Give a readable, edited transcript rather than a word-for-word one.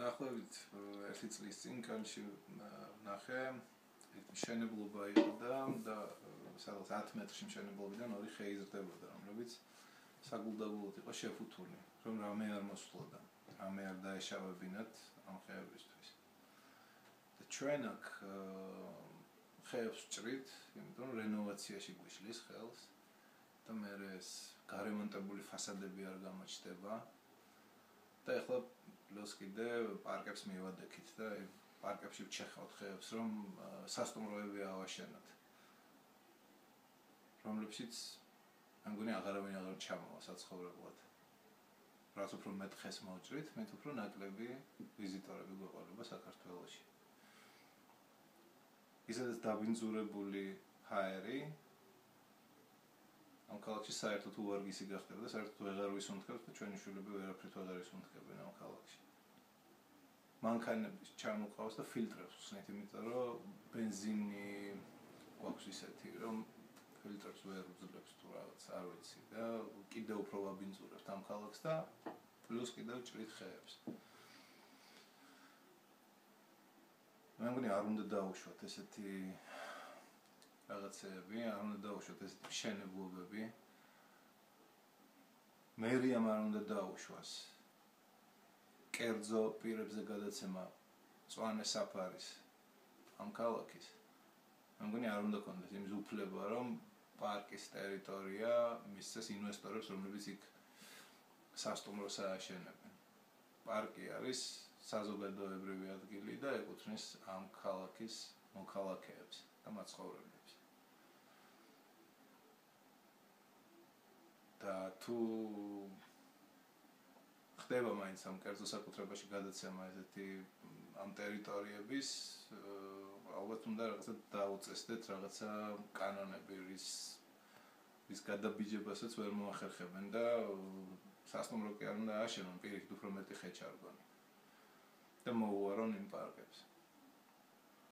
დაახლოებით 1 წლის წინ კანში ნახე მშენებლობა იყო და სადღაც 10 მეტრში მშენებლობიდან ორი ხე იზრდებოდა, რომლებიც საგულდაგულოდ იყო შეფუთული, რომ რამე არ მოსვლოდა, რამე არ დაეშავებინათ ამ ხეებისთვის. და ჩვენ აქ ხეებს ვჭრით, იმიტომ რომ რენოვაციაში გვიშლის ხელს და მე ეს გარემონტებული ფასადები არ გამოჩნდება. და ეხლა პლუს კიდე პარკებს მივადექით და პარკებში ვჩეხავთ ხეებს, რომ სასტუმროები ავაშენოთ. რომლებშიც მე მგონი აღარავინ აღარ ჩამოვა საცხოვრებლად. რაც უფრო მეტ ხეს მოვჭრით, მით უფრო ნაკლები ვიზიტორები გვეყოლება საქართველოში. ისედაც დაბინძურებული ჰაერი ამ ქალაქში საერთოდ უვარგისი გახდება და საერთოდ ვეღარ ვისუნთქებთ და ჩვენი შვილები ვერაფრით ვეღარ ისუნთქებენ ამ ქალაქში. მანქანების ჩამოყავს და ფილტრებს ვხსნით, იმიტომ რომ ბენზინი გვაქვს ისეთი, რომ ფილტრებს ვერ ვძლებს თუ რაღაც, არ ვიცი და კიდევ უფრო ვაბინძურებთ ამ ქალაქს და პლუს კიდევ ჭრით ხეებს. მე მგონი არ უნდა დაუშვათ ესეთი რაღაცები, არ უნდა დაუშვათ ესეთი მშენებლობები. მერიამ არ უნდა დაუშვას კერძო პირებზე გადაცემა მწვანე საფარის ამ ქალაქის. მე მგონი არ უნდა ქონდეს იმის უფლება, რომ პარკის ტერიტორია მისცეს ინვესტორებს, რომლებიც იქ სასტუმროს ააშენებენ. პარკი არის საზოგადოებრივი ადგილი და ეკუთვნის ამ ქალაქის მოქალაქეებს და მაცხოვრებლებს. და თუ ხდება მაინც ამ კერძო საკუთრებაში გადაცემა ესეთი ამ ტერიტორიების, ალბათ უნდა რაღაცა დაუწესდეთ, რაღაცა კანონები, რის გადაბიჯებასაც ვერ მოახერხებენ და სასტუმრო კი არ უნდა ააშენონ, პირიქით უფრო მეტი ხე ჩარგონ და მოუარონ იმ პარკებს.